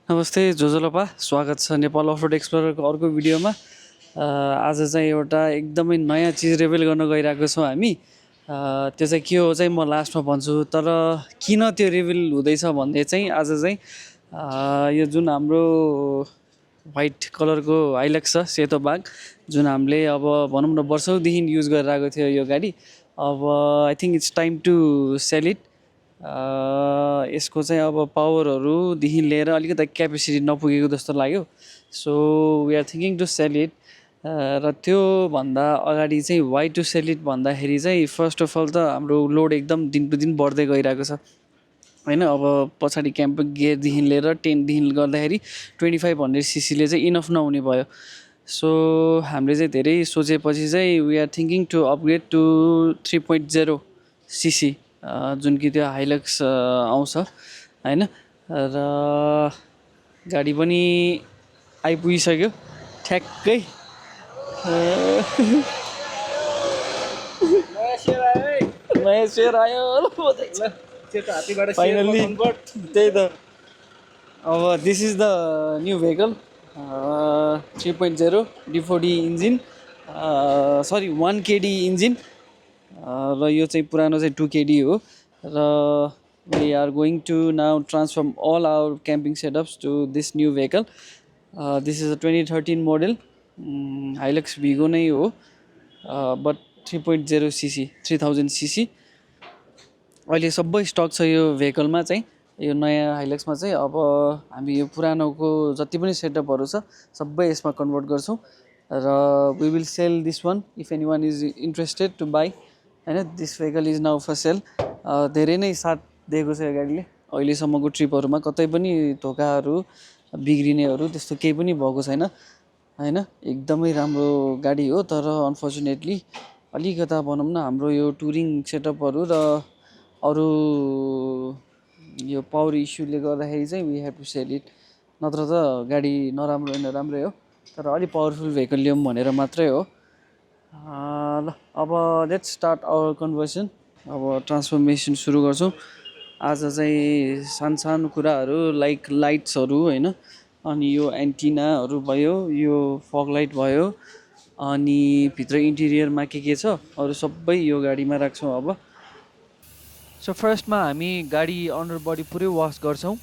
नमस्ते जोजोलोपा स्वागत छ नेपाल अफरोड एक्सप्लोररको अर्को भिडियोमा। आज चाहिँ एउटा एकदमै नयाँ चिज रिभिल गर्न गइरहेको छौँ हामी। त्यो चाहिँ के हो चाहिँ म लास्टमा भन्छु, तर किन त्यो रिभिल हुँदैछ भन्ने चाहिँ आज चाहिँ यो जुन हाम्रो व्हाइट कलरको हाइलक्स छ, सेतो बाघ, जुन हामीले अब भनौँ न वर्षौँदेखि युज गरिरहेको थियो यो गाडी। अब I think it's time to sell it. यसको चाहिँ अब पावरहरूदेखि लिएर अलिकति क्यापेसिटी नपुगेको जस्तो लाग्यो। So we are thinking to sell it. र त्योभन्दा अगाडि चाहिँ वाइ टु सेल इट भन्दाखेरि चाहिँ फर्स्ट अफ अल त हाम्रो लोड एकदम दिन टु दिन बढ्दै गइरहेको छ होइन। अब पछाडि क्याम्प गियरदेखि लिएर टेन्टदेखि गर्दाखेरि 2500 सीसीले चाहिँ इनफ नहुने भयो। सो हामीले चाहिँ धेरै सोचेपछि चाहिँ we are thinking to upgrade to 3.0 CC, जुन कि त्यो हाइलक्स आउँछ होइन। र गाडी पनि आइपुगिसक्यो ठ्याक्कै। नयाँ सेयर आयो फाइनल्ली, त्यही त। अब this is the new vehicle, 3.0 D4D engine, सरी 1 KD इन्जिन। र यो चाहिँ पुरानो चाहिँ 2 KD हो। र we are going to now transform all our camping setups to this new vehicle. This is a 2013 model Hilux Vigo नै हो, बट 3.0 सीसी, 3000 सीसी अहिले सबै स्टक छ यो भेहिकलमा चाहिँ, यो नयाँ हाइलक्समा चाहिँ। अब हामी यो पुरानोको जति पनि सेटअपहरू छ सबै यसमा कन्भर्ट गर्छौँ। र we will sell this one if anyone is interested to buy होइन। This vehicle is now for sale. धेरै नै साथ दिएको छ यो गाडीले अहिलेसम्मको ट्रिपहरूमा। कतै पनि धोकाहरू बिग्रिनेहरू त्यस्तो केही पनि भएको छैन होइन। एकदमै राम्रो गाडी हो, तर अनफर्चुनेटली अलिकता भनौँ न हाम्रो यो टुरिङ सेटअपहरू र अरू यो पावर इस्युले गर्दाखेरि चाहिँ we have to sell it. नत्र त गाडी नराम्रो होइन, राम्रै हो, तर अलिक पावरफुल भेहिकल ल्याउँ भनेर मात्रै हो। ल अब लेट्स स्टार्ट आवर कन्भर्सन। अब ट्रान्सफर्मेसन सुरु गर्छौँ। आज चाहिँ सानो कुराहरू लाइक लाइट्सहरू होइन, अनि यो एन्टिनाहरू भयो, यो फग लाइट भयो, अनि भित्र इन्टिरियरमा के छ अरू सबै यो गाडीमा राख्छौँ अब। सो फर्स्टमा हामी गाडी अन्डर बडी पुरै वास गर्छौँ।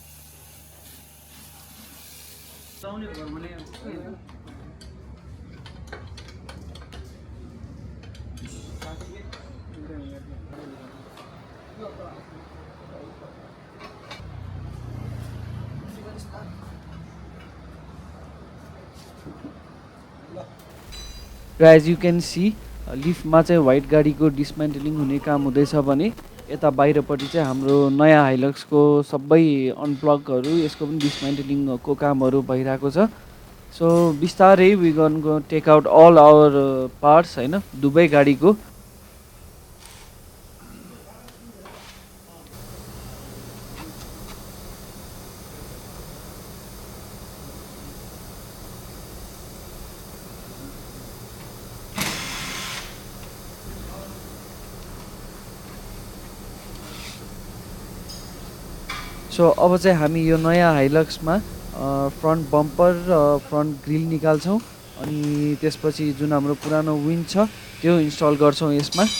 र एज यु क्यान सी लिफ्टमा चाहिँ व्हाइट गाडीको डिसमेन्टलिङ हुने काम हुँदैछ भने यता बाहिरपट्टि चाहिँ हाम्रो नयाँ हाइलक्सको सबै अनप्लगहरू यसको पनि डिसमेन्टलिङको कामहरू भइरहेको छ। सो बिस्तारै we gonna go take out all our parts होइन, दुवै गाडीको। सो अब चाहिँ हामी यो नयाँ हाइलक्समा फ्रन्ट बम्पर र फ्रन्ट ग्रिल निकाल्छौँ, अनि त्यसपछि जुन हाम्रो पुरानो विन्ड छ त्यो इन्स्टल गर्छौँ यसमा।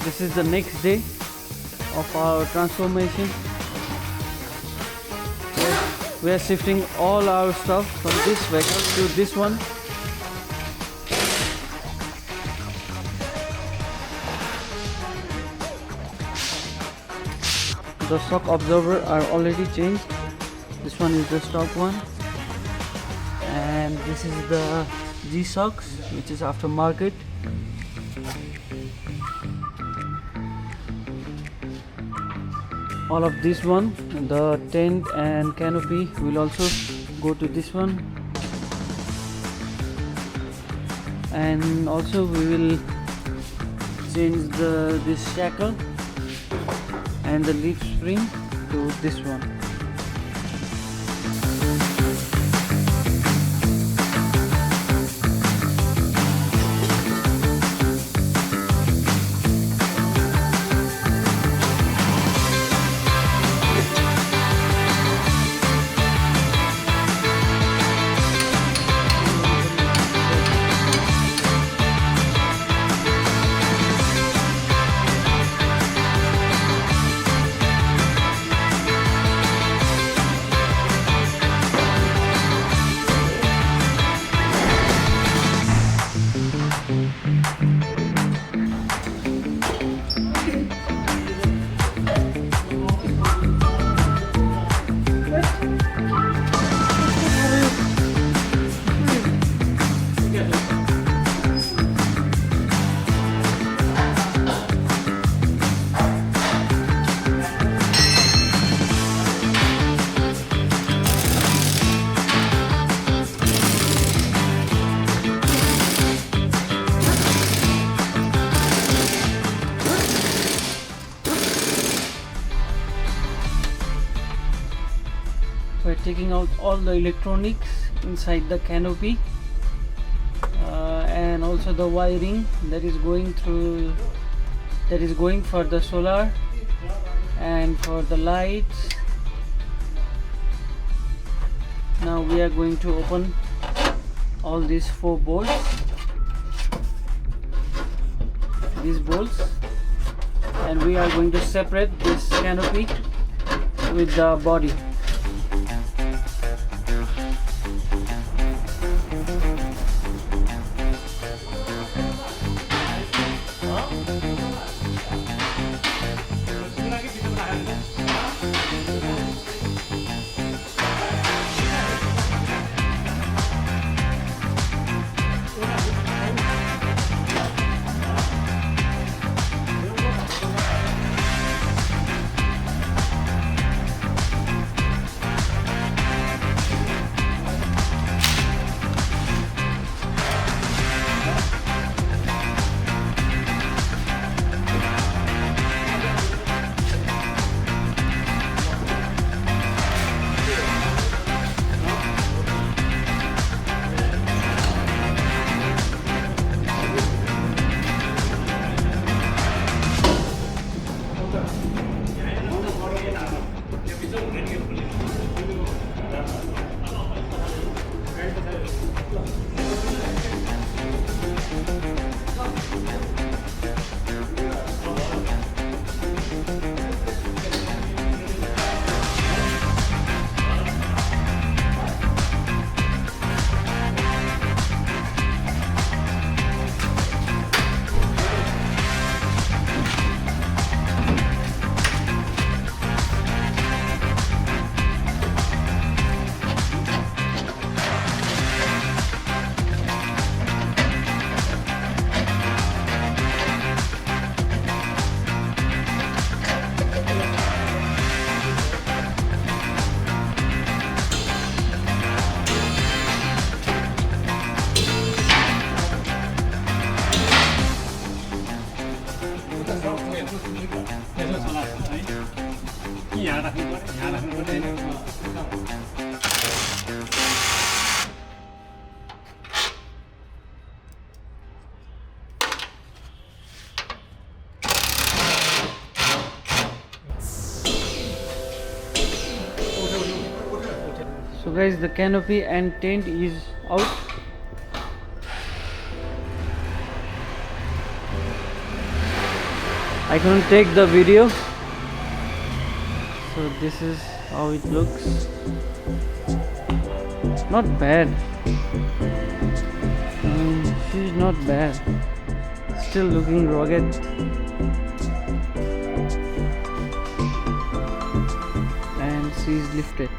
This is the next day of our transformation. We are shifting all our stuff from this vehicle to this one. The shock absorber are already changed. This one is the stock one, and this is the G-shocks, which is aftermarket. All of this one, the tent and canopy will also go to this one, and also we will change this shackle and the leaf spring to this one. We're taking out all the electronics inside the canopy, and also the wiring that is going for the solar and for the lights. Now we are going to open all these 4 bolts, and we are going to separate this canopy with the body. So guys, the canopy and tent is out. I couldn't take the video, so this is how it looks. Not bad. She's not bad. Still looking rugged. And she's lifted.